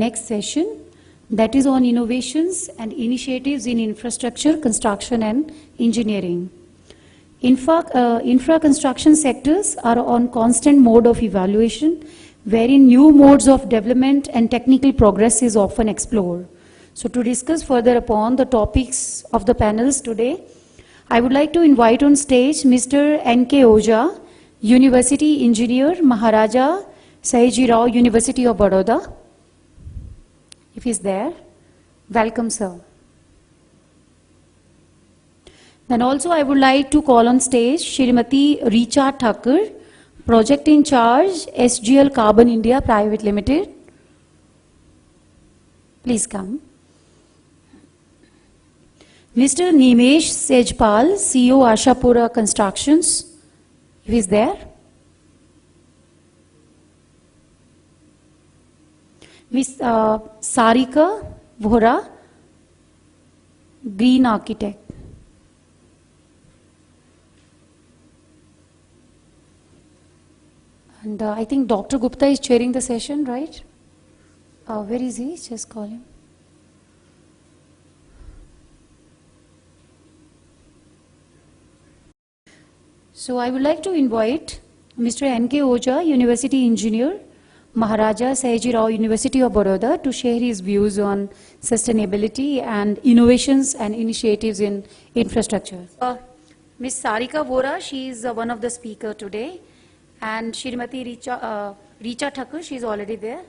next session, that is on innovations and initiatives in infrastructure, construction and engineering. Infra construction sectors are on constant mode of evaluation, wherein new modes of development and technical progress is often explored. So to discuss further upon the topics of the panels today, I would like to invite on stage Mr. N.K. Ojha, University Engineer, Maharaja Sayaji Rao, University of Baroda. If he's there, welcome, sir. Then also I would like to call on stage Shrimati Richa Thakur, Project in Charge, SGL Carbon India Private Limited. Please come. Mr. Nimesh Sejpal, CEO Ashapura Constructions. If he's there. Ms. Sarika Vora, Green Architect. And I think Dr. Gupta is chairing the session, right? Where is he? Just call him. So I would like to invite Mr. N.K. Ojha, University Engineer, Maharaja Sayaji Rao, University of Baroda, to share his views on sustainability and innovations and initiatives in infrastructure. Ms. Sarika Vora, she is one of the speakers today. And Shrimati Richa Thakur, she is already there.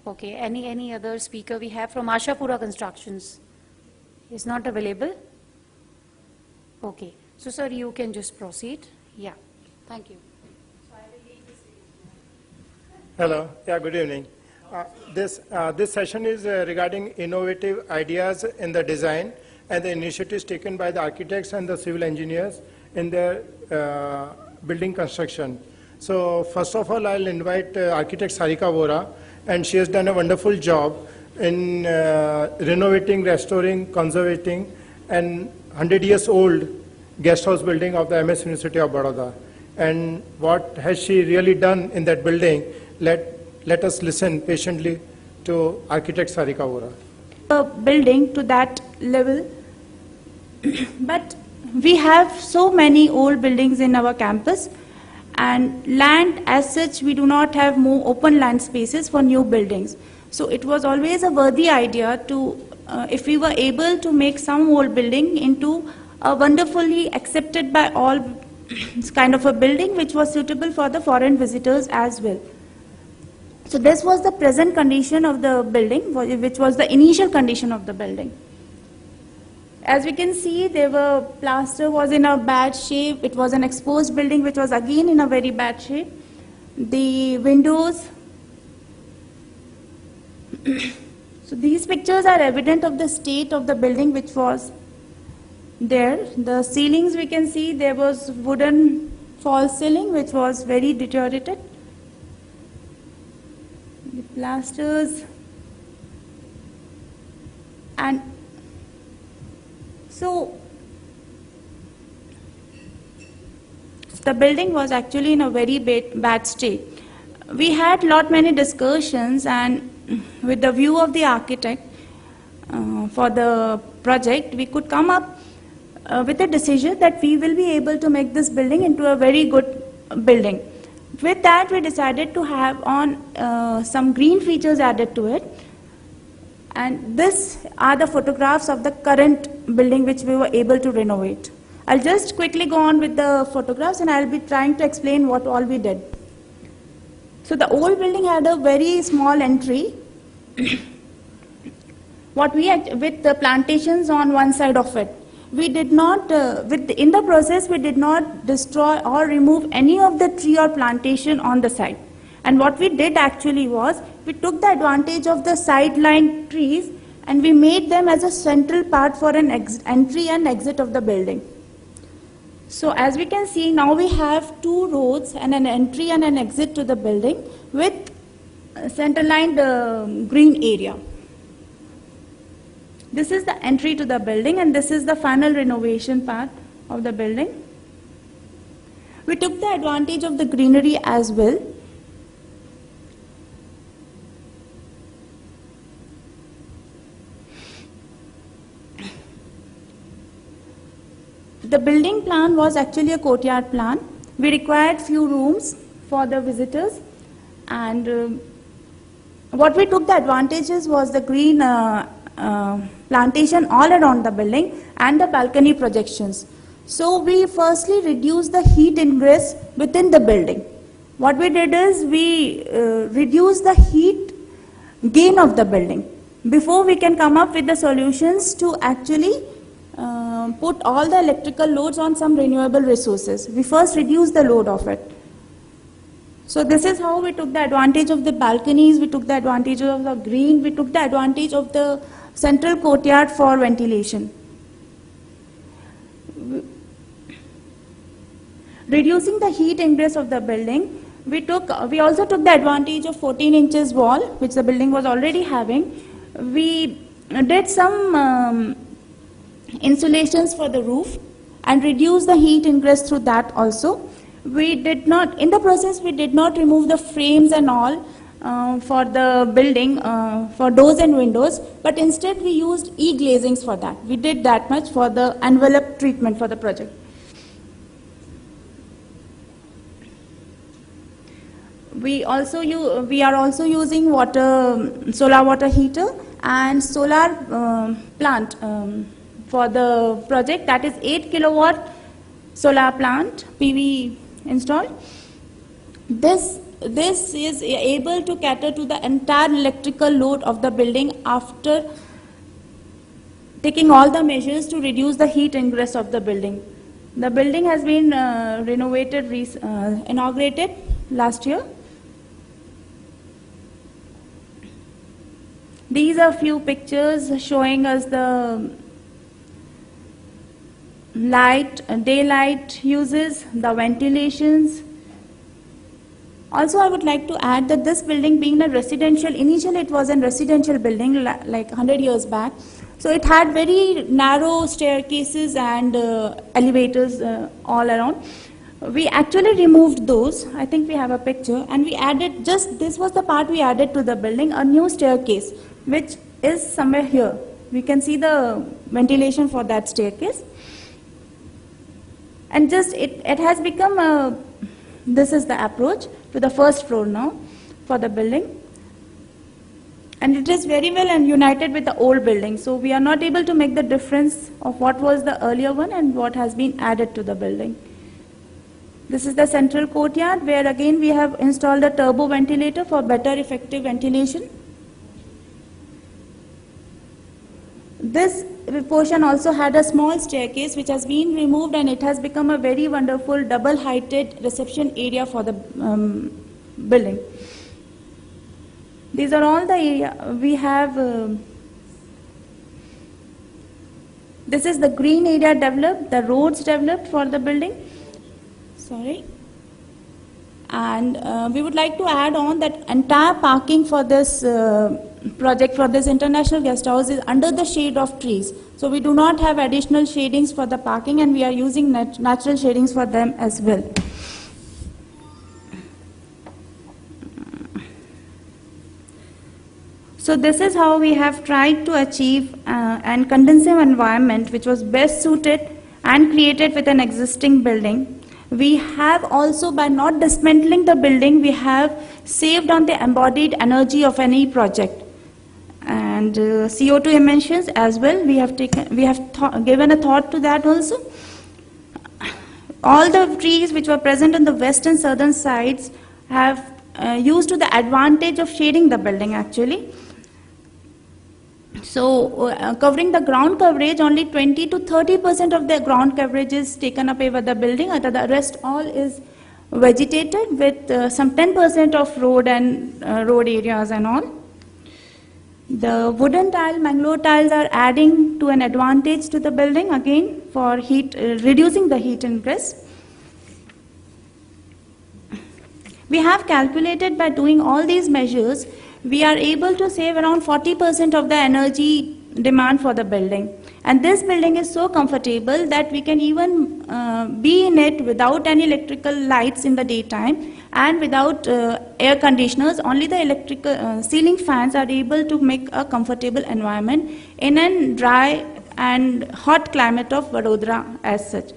Okay, any other speaker we have from Ashapura Constructions? Is not available? Okay, so sir, you can just proceed. Yeah, thank you. Hello, yeah, good evening. This session is regarding innovative ideas in the design and the initiatives taken by the architects and the civil engineers in their building construction. So first of all, I'll invite architect Sarika Vora, and she has done a wonderful job in renovating, restoring, conserving an 100 years old guest house building of the MS University of Baroda. And what has she really done in that building? Let us listen patiently to architect Sarika Vora. A building to that level, but we have so many old buildings in our campus, and land as such, we do not have more open land spaces for new buildings. So it was always a worthy idea to, if we were able to make some old building into a wonderfully accepted by all kind of a building which was suitable for the foreign visitors as well. So this was the present condition of the building, which was the initial condition of the building. As we can see, plaster was in a bad shape. It was an exposed building which was again in a very bad shape. The windows. So these pictures are evident of the state of the building which was there. The ceilings, we can see there was wooden false ceiling which was very deteriorated. The plasters, and so the building was actually in a very bad state. We had many discussions, and with the view of the architect for the project, we could come up with a decision that we will be able to make this building into a very good building. With that, we decided to have on some green features added to it. And these are the photographs of the current building which we were able to renovate. I'll just quickly go on with the photographs, and I'll be trying to explain what all we did. So the old building had a very small entry. With the plantations on one side of it. We did not, in the process, we did not destroy or remove any of the tree or plantation on the side. And what we did actually was, we took the advantage of the sideline trees and we made them as a central part for an entry and exit of the building. So as we can see, now we have two roads and an entry and an exit to the building with center-lined green area. This is the entry to the building, and this is the final renovation part of the building. We took the advantage of the greenery as well. the building plan was actually a courtyard plan. We required few rooms for the visitors, and what we took the advantages was the green plantation all around the building and the balcony projections. So we firstly reduced the heat ingress within the building. What we did is we reduced the heat gain of the building before we can come up with the solutions to actually put all the electrical loads on some renewable resources. We first reduced the load of it. So this is how we took the advantage of the balconies, we took the advantage of the green, we took the advantage of the central courtyard for ventilation. Reducing the heat ingress of the building, we also took the advantage of 14 inches wall, which the building was already having. We did some insulations for the roof and reduced the heat ingress through that also. We did not, in the process, we did not remove the frames and all for the building, for doors and windows, but instead we used e-glazings for that. We did that much for the envelope treatment for the project. We are also using solar water heater and solar plant for the project, that is 8 kilowatt solar plant PV installed. This is able to cater to the entire electrical load of the building after taking all the measures to reduce the heat ingress of the building. The building has been renovated, inaugurated last year. These are few pictures showing us the daylight uses, the ventilations. Also, I would like to add that this building being a residential, initially it was a residential building like 100 years back. So it had very narrow staircases and elevators all around. We actually removed those. I think we have a picture, and we added, this was the part we added to the building, a new staircase, which is somewhere here. We can see the ventilation for that staircase. And it has become this is the approach to the first floor now for the building. And it is very well and united with the old building. So we are not able to make the difference of what was the earlier one and what has been added to the building. This is the central courtyard, where again we have installed a turbo ventilator for better effective ventilation. This portion also had a small staircase which has been removed, and it has become a very wonderful double-heighted reception area for the building. These are all the area we have. This is the green area developed, the roads developed for the building. Sorry. And we would like to add on that entire parking for this project, for this international guest house, is under the shade of trees. So we do not have additional shadings for the parking, and we are using natural shadings for them as well. So this is how we have tried to achieve an conducive environment which was best suited and created with an existing building. We have also, by not dismantling the building, we have saved on the embodied energy of any project. And CO2 emissions as well, we have given a thought to that also. All the trees which were present on the west and southern sides have used to the advantage of shading the building actually. So covering the ground coverage, only 20 to 30% of the ground coverage is taken up over the building, and the rest all is vegetated with some 10% of road and road areas and all. The wooden tile, mangrove tiles are adding to an advantage to the building again for heat, reducing the heat ingress. We have calculated by doing all these measures, we are able to save around 40% of the energy demand for the building. And this building is so comfortable that we can even be in it without any electrical lights in the daytime and without air conditioners. Only the electrical ceiling fans are able to make a comfortable environment in a dry and hot climate of Vadodara as such.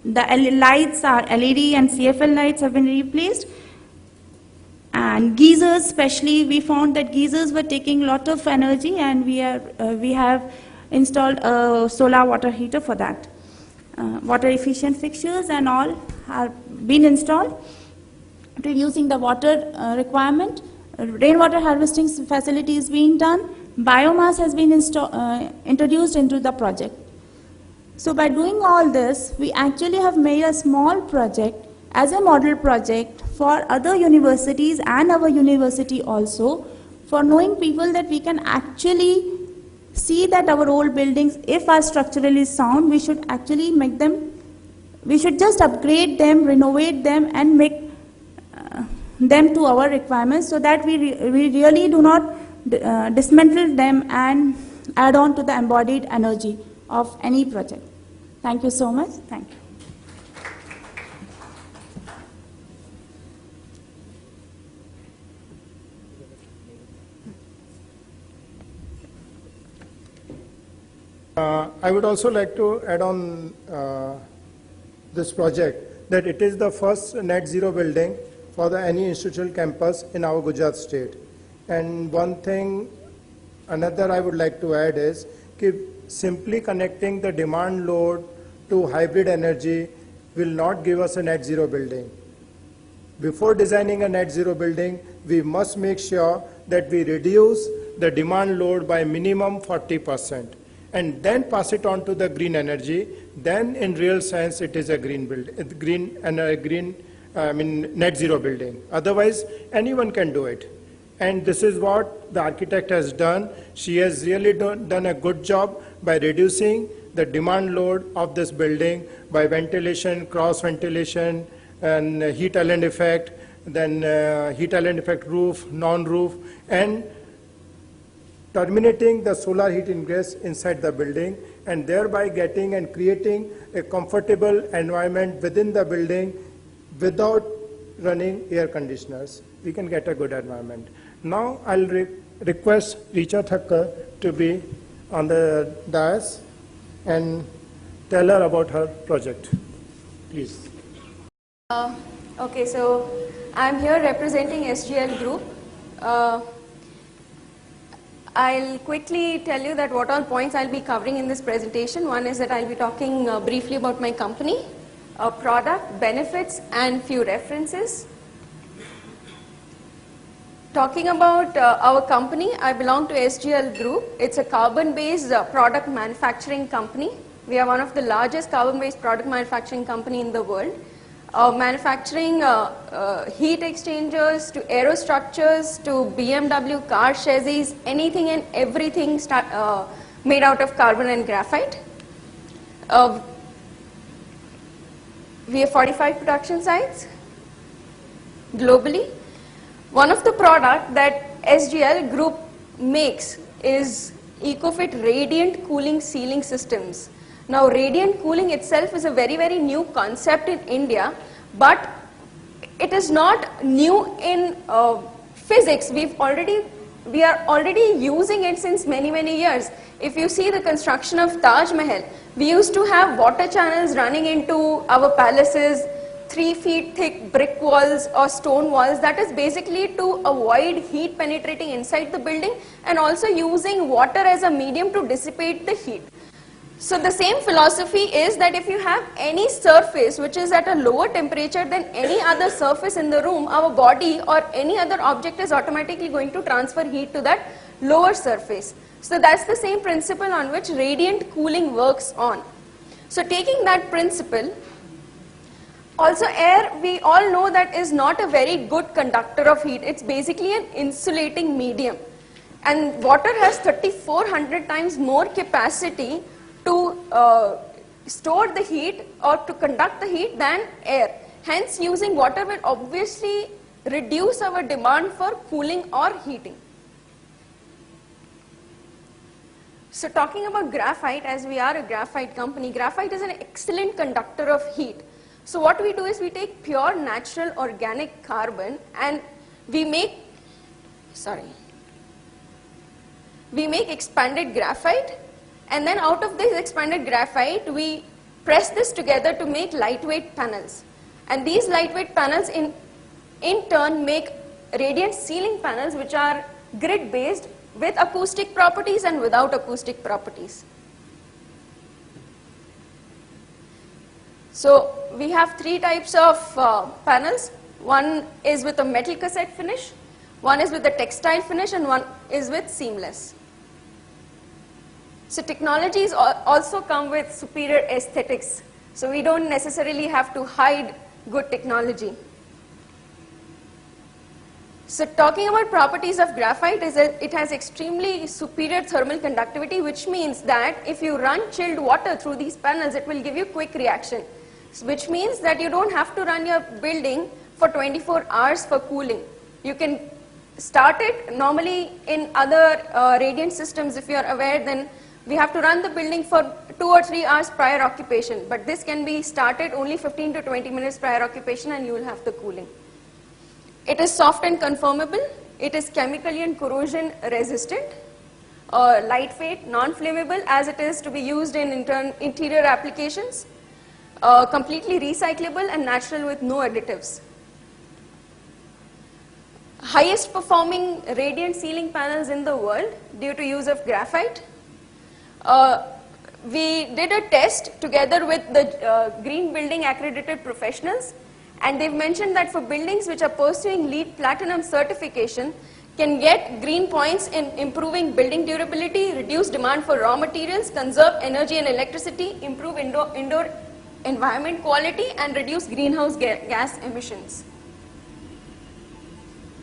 The lights are LED and CFL lights have been replaced. And geysers, especially, we found that geysers were taking a lot of energy, and we have installed a solar water heater for that. Water efficient fixtures and all have been installed, reducing the water requirement. Rainwater harvesting facility is being done. Biomass has been introduced into the project. So by doing all this, we actually have made a small project as a model project for other universities and our university also, for knowing people that we can actually see that our old buildings, if are structurally sound, we should actually make them, we should just upgrade them, renovate them, and make them to our requirements, so that we really do not dismantle them and add on to the embodied energy of any project. Thank you so much. Thank you. I would also like to add on this project that it is the first net zero building for any institutional campus in our Gujarat state. And one thing, another I would like to add is simply connecting the demand load to hybrid energy will not give us a net zero building. Before designing a net zero building, we must make sure that we reduce the demand load by minimum 40%. And then pass it on to the green energy. Then, in real sense, it is a net zero building. Otherwise, anyone can do it. And this is what the architect has done. She has really done a good job by reducing the demand load of this building by ventilation, cross ventilation, and heat island effect, then heat island effect roof, non-roof, and terminating the solar heat ingress inside the building, and thereby getting and creating a comfortable environment within the building without running air conditioners. We can get a good environment. Now I'll request Richa Thakkar to be on the dais and tell her about her project. Please. Okay, so I'm here representing SGL Group. I'll quickly tell you that what all points I'll be covering in this presentation. One is that I'll be talking briefly about my company, product, benefits, and few references. Talking about our company, I belong to SGL Group. It's a carbon-based product manufacturing company. We are one of the largest carbon-based product manufacturing company in the world. Manufacturing heat exchangers to aerostructures to BMW car chassis, anything and everything made out of carbon and graphite. We have 45 production sites globally. One of the products that SGL Group makes is EcoFit Radiant Cooling Ceiling Systems. Now, radiant cooling itself is a very, very new concept in India, but it is not new in physics. We are already using it since many, many years. If you see the construction of Taj Mahal, we used to have water channels running into our palaces, 3 feet thick brick walls or stone walls. That is basically to avoid heat penetrating inside the building and also using water as a medium to dissipate the heat. So the same philosophy is that if you have any surface which is at a lower temperature than any other surface in the room, our body or any other object is automatically going to transfer heat to that lower surface. So that's the same principle on which radiant cooling works on. So taking that principle, also air, we all know that is not a very good conductor of heat. It's basically an insulating medium. And water has 3,400 times more capacity to store the heat or to conduct the heat than air. Hence, using water will obviously reduce our demand for cooling or heating. So talking about graphite, as we are a graphite company, graphite is an excellent conductor of heat. So what we do is we take pure natural organic carbon and we make, we make expanded graphite, and then out of this expanded graphite, we press this together to make lightweight panels. And these lightweight panels in turn make radiant ceiling panels which are grid based with acoustic properties and without acoustic properties. So we have three types of panels. One is with a metal cassette finish, one is with a textile finish, and one is with seamless. So technologies also come with superior aesthetics. So we don't necessarily have to hide good technology. So talking about properties of graphite is that it has extremely superior thermal conductivity, which means that if you run chilled water through these panels, it will give you quick reaction, which means that you don't have to run your building for 24 hours for cooling. You can start it normally in other radiant systems, if you are aware, then we have to run the building for 2 or 3 hours prior occupation, but this can be started only 15 to 20 minutes prior occupation and you will have the cooling. It is soft and conformable, it is chemically and corrosion resistant, lightweight, non-flammable as it is to be used in interior applications, completely recyclable and natural with no additives. Highest performing radiant ceiling panels in the world due to use of graphite. We did a test together with the green building accredited professionals, and they've mentioned that for buildings which are pursuing LEED Platinum certification can get green points in improving building durability, reduce demand for raw materials, conserve energy and electricity, improve indoor environment quality, and reduce greenhouse gas emissions.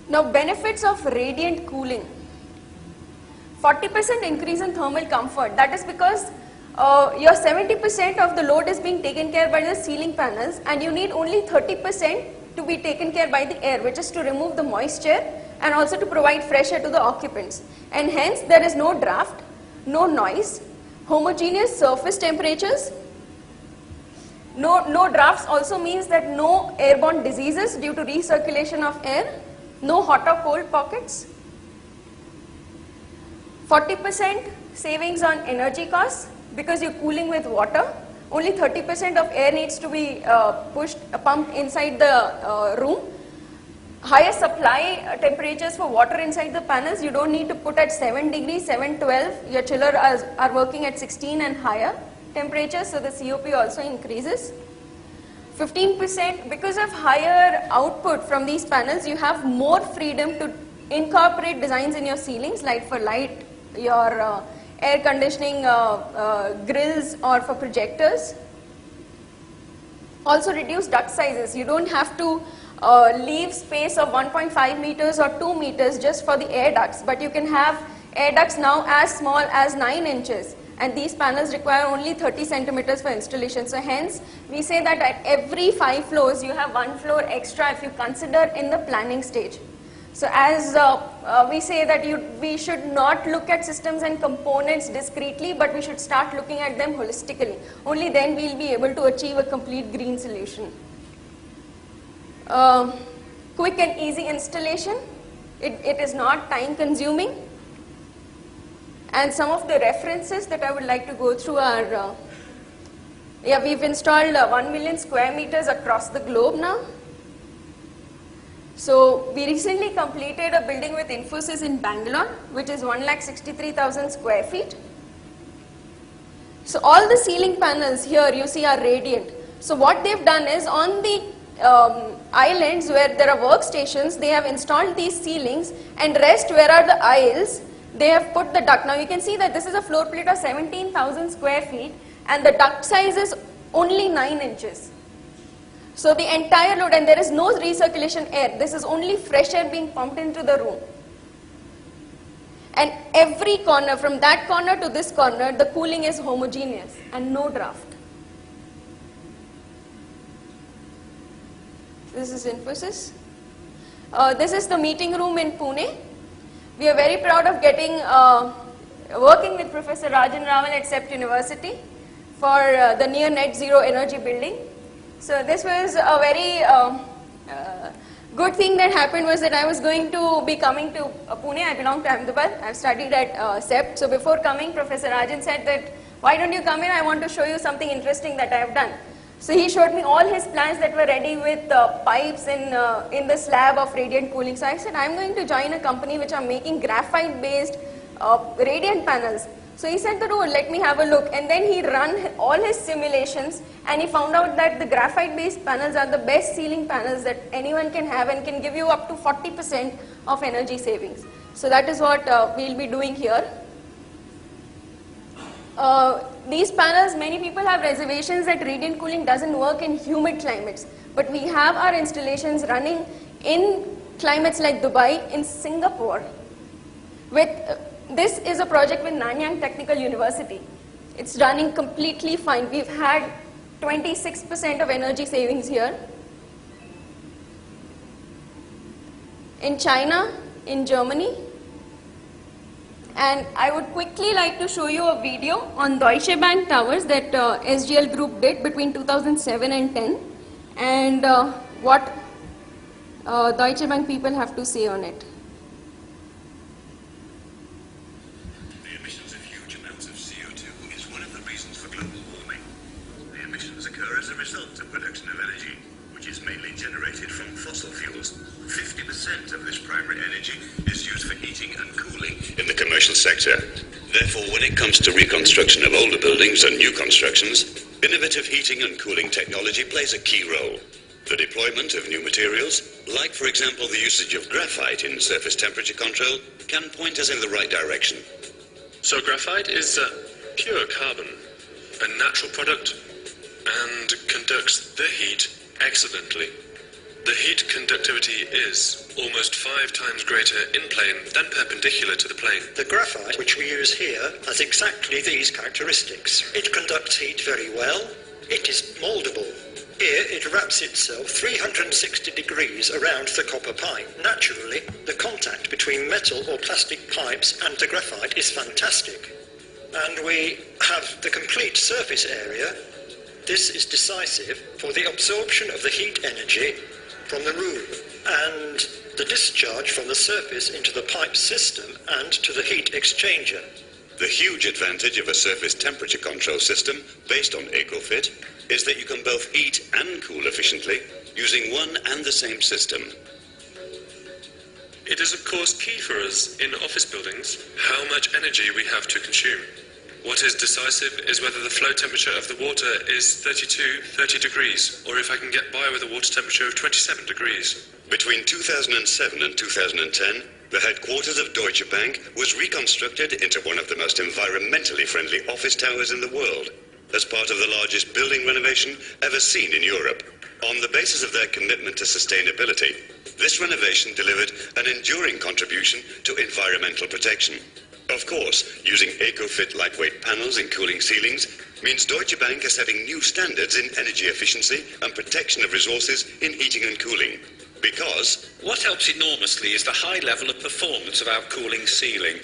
Now, benefits of radiant cooling. 40% increase in thermal comfort. That is because your 70% of the load is being taken care by the ceiling panels, and you need only 30% to be taken care by the air, which is to remove the moisture and also to provide fresh air to the occupants. And hence, there is no draft, no noise, homogeneous surface temperatures. No drafts also means that no airborne diseases due to recirculation of air, no hot or cold pockets. 40% savings on energy costs because you're cooling with water. Only 30% of air needs to be pumped inside the room. Higher supply temperatures for water inside the panels. You don't need to put at 7 degrees, 7, 12. Your chiller are working at 16 and higher temperatures, so the COP also increases. 15%, because of higher output from these panels, you have more freedom to incorporate designs in your ceilings, like for light, your air conditioning grills, or for projectors. Also reduce duct sizes. You don't have to leave space of 1.5 meters or 2 meters just for the air ducts, but you can have air ducts now as small as 9 inches. And these panels require only 30 centimeters for installation. So hence, we say that at every 5 floors, you have 1 floor extra if you consider in the planning stage. So as we say that we should not look at systems and components discretely, but we should start looking at them holistically. Only then we will be able to achieve a complete green solution. Quick and easy installation. It is not time consuming. And some of the references that I would like to go through are, we've installed 1 million square meters across the globe now. So we recently completed a building with Infosys in Bangalore, which is 1,63,000 square feet. So all the ceiling panels here you see are radiant. So what they've done is on the islands where there are workstations, they have installed these ceilings, and rest where are the aisles, they have put the duct. Now you can see that this is a floor plate of 17,000 square feet and the duct size is only 9 inches. So the entire load, and there is no recirculation air, this is only fresh air being pumped into the room. And every corner, from that corner to this corner, the cooling is homogeneous and no draft. This is Infosys. This is the meeting room in Pune. We are very proud of working with Professor Rajan Raval at CEPT University for the near net zero energy building. So this was a very good thing that happened was that I was going to be coming to Pune. I belong to Ahmedabad. I've studied at CEPT. So before coming, Professor Rajan said that, why don't you come in? I want to show you something interesting that I have done. So he showed me all his plans that were ready with pipes in the slab of radiant cooling. So I said, I'm going to join a company which are making graphite-based radiant panels. So he said that, oh, let me have a look. And then he ran all his simulations and he found out that the graphite-based panels are the best ceiling panels that anyone can have and can give you up to 40% of energy savings. So that is what we'll be doing here. These panels, many people have reservations that radiant cooling doesn't work in humid climates. But we have our installations running in climates like Dubai, in Singapore. This is a project with Nanyang Technical University. It's running completely fine. We've had 26% of energy savings here. In China, in Germany. And I would quickly like to show you a video on Deutsche Bank towers that SGL Group did between 2007 and 10, and what Deutsche Bank people have to say on it. The emissions of huge amounts of CO2 is one of the reasons for global warming. The emissions occur as a result of production of energy, which is mainly generated from fossil fuels. 50% of this primary energy is used for heating and cooling in the commercial sector. Therefore, when it comes to reconstruction of older buildings and new constructions, innovative heating and cooling technology plays a key role. The deployment of new materials, like for example the usage of graphite in surface temperature control, can point us in the right direction. So graphite is pure carbon, a natural product, and conducts the heat excellently. The heat conductivity is almost 5 times greater in plane than perpendicular to the plane. The graphite, which we use here, has exactly these characteristics. It conducts heat very well. It is mouldable. Here, it wraps itself 360 degrees around the copper pipe. Naturally, the contact between metal or plastic pipes and the graphite is fantastic. And we have the complete surface area. This is decisive for the absorption of the heat energy from the room and the discharge from the surface into the pipe system and to the heat exchanger. The huge advantage of a surface temperature control system based on EcoFit is that you can both heat and cool efficiently using one and the same system. It is of course key for us in office buildings how much energy we have to consume. What is decisive is whether the flow temperature of the water is 30 degrees, or if I can get by with a water temperature of 27 degrees. Between 2007 and 2010, the headquarters of Deutsche Bank was reconstructed into one of the most environmentally friendly office towers in the world, as part of the largest building renovation ever seen in Europe. On the basis of their commitment to sustainability, this renovation delivered an enduring contribution to environmental protection. Of course, using EcoFit lightweight panels in cooling ceilings means Deutsche Bank is setting new standards in energy efficiency and protection of resources in heating and cooling. Because what helps enormously is the high level of performance of our cooling ceiling.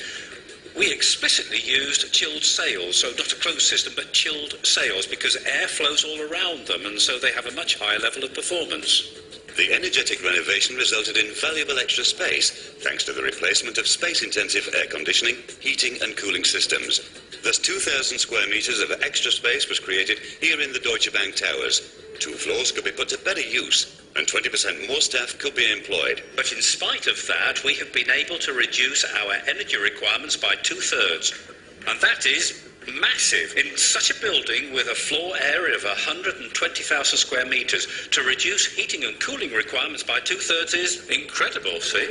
We explicitly used chilled sails, so not a closed system, but chilled sails, because air flows all around them, and so they have a much higher level of performance. The energetic renovation resulted in valuable extra space, thanks to the replacement of space-intensive air conditioning, heating and cooling systems. Thus 2,000 square meters of extra space was created here in the Deutsche Bank towers. 2 floors could be put to better use, and 20% more staff could be employed. But in spite of that, we have been able to reduce our energy requirements by 2/3. And that is massive. In such a building with a floor area of 120,000 square meters, to reduce heating and cooling requirements by 2/3 is incredible, see?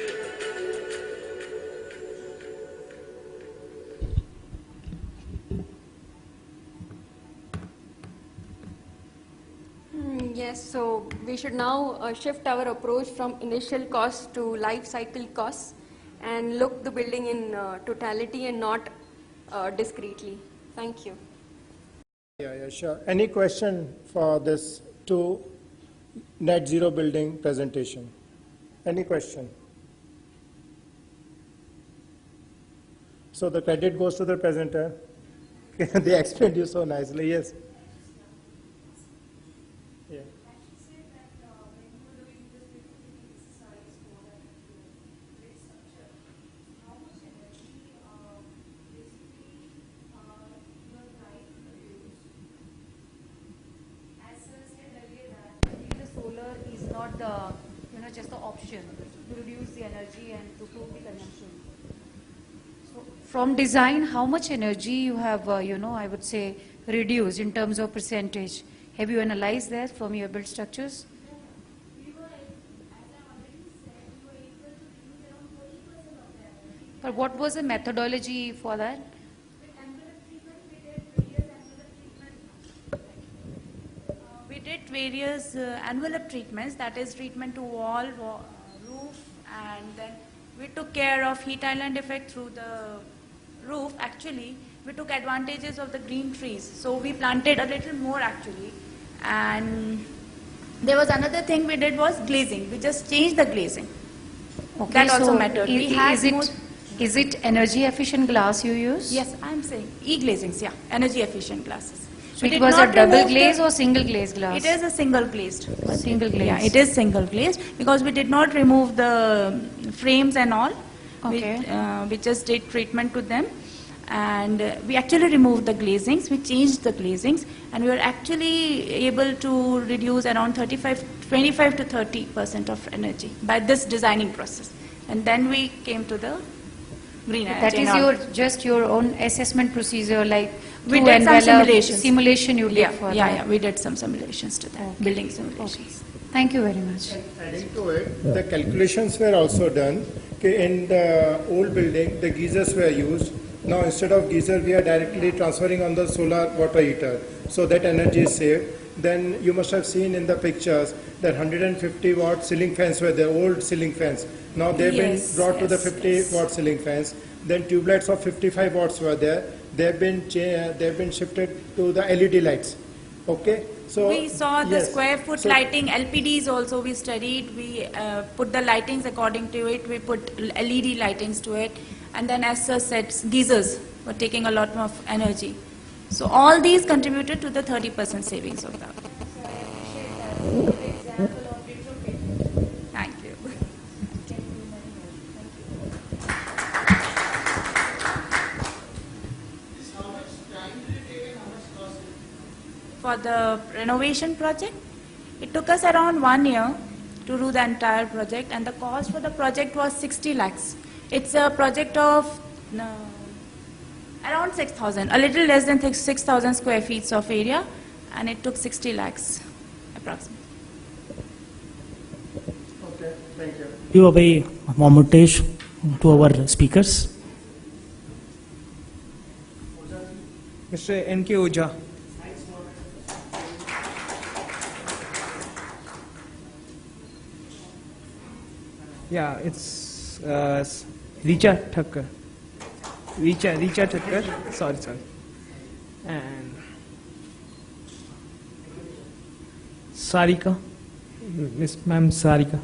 Yes, so we should now shift our approach from initial costs to life cycle costs and look the building in totality and not discretely. Thank you. Yeah, sure. Any question for this 2 net zero building presentation? Any question? So the credit goes to the presenter. They explained you so nicely. Yes. Yeah. just the option to reduce the energy and to improve the consumption. So from design, how much energy you have, I would say, reduced in terms of percentage? Have you analyzed that from your built structures? But what was the methodology for that? We did various envelope treatments, that is treatment to wall, roof, and then we took care of heat island effect through the roof. Actually, we took advantages of the green trees, so we planted a little more actually. And there was another thing we did was glazing. We just changed the glazing. Okay, That also so mattered. Is it energy efficient glass you use? Yes, I'm saying e-glazings, yeah, energy efficient glasses. So it was a double glaze or single glaze glass? It is a single glazed. Single glaze. Yeah, it is single glazed because we did not remove the frames and all. Okay. We just did treatment to them, and we actually removed the glazings. We changed the glazings, and we were actually able to reduce around 25 to 30% of energy by this designing process. And then we came to the green energy. That is just your own assessment procedure, like we through did some envelope simulations. Simulation you did for that. Yeah, we did some simulations to that, Okay. building simulations. Thank you very much. Adding to it, the calculations were also done. In the old building, the geysers were used. Now instead of geyser, we are directly transferring on the solar water heater, so that energy is saved. Then you must have seen in the pictures that 150 watt ceiling fans were the old ceiling fans. Now they've been brought to the 50 watt ceiling fans. Then tube lights of 55 watts were there. They've been shifted to the LED lights. Okay. So we saw the yes. square foot So- lighting, LPDs also we studied. We put the lightings according to it. We put LED lightings to it. And then as Sir said, geysers were taking a lot more energy. So all these contributed to the 30% savings of that. Thank you. For the renovation project, it took us around 1 year to do the entire project, and the cost for the project was 60 lakhs. It's a project of around 6,000, a little less than 6,000 square feet of area, and it took 60 lakhs approximately. Okay, thank you. Give away Mamutesh to our speakers. Mr. N.K. Oja. Yeah, it's Richa Thakkar. Richa Thakkar. Sorry. And Sarika. Miss Ma'am Sarika.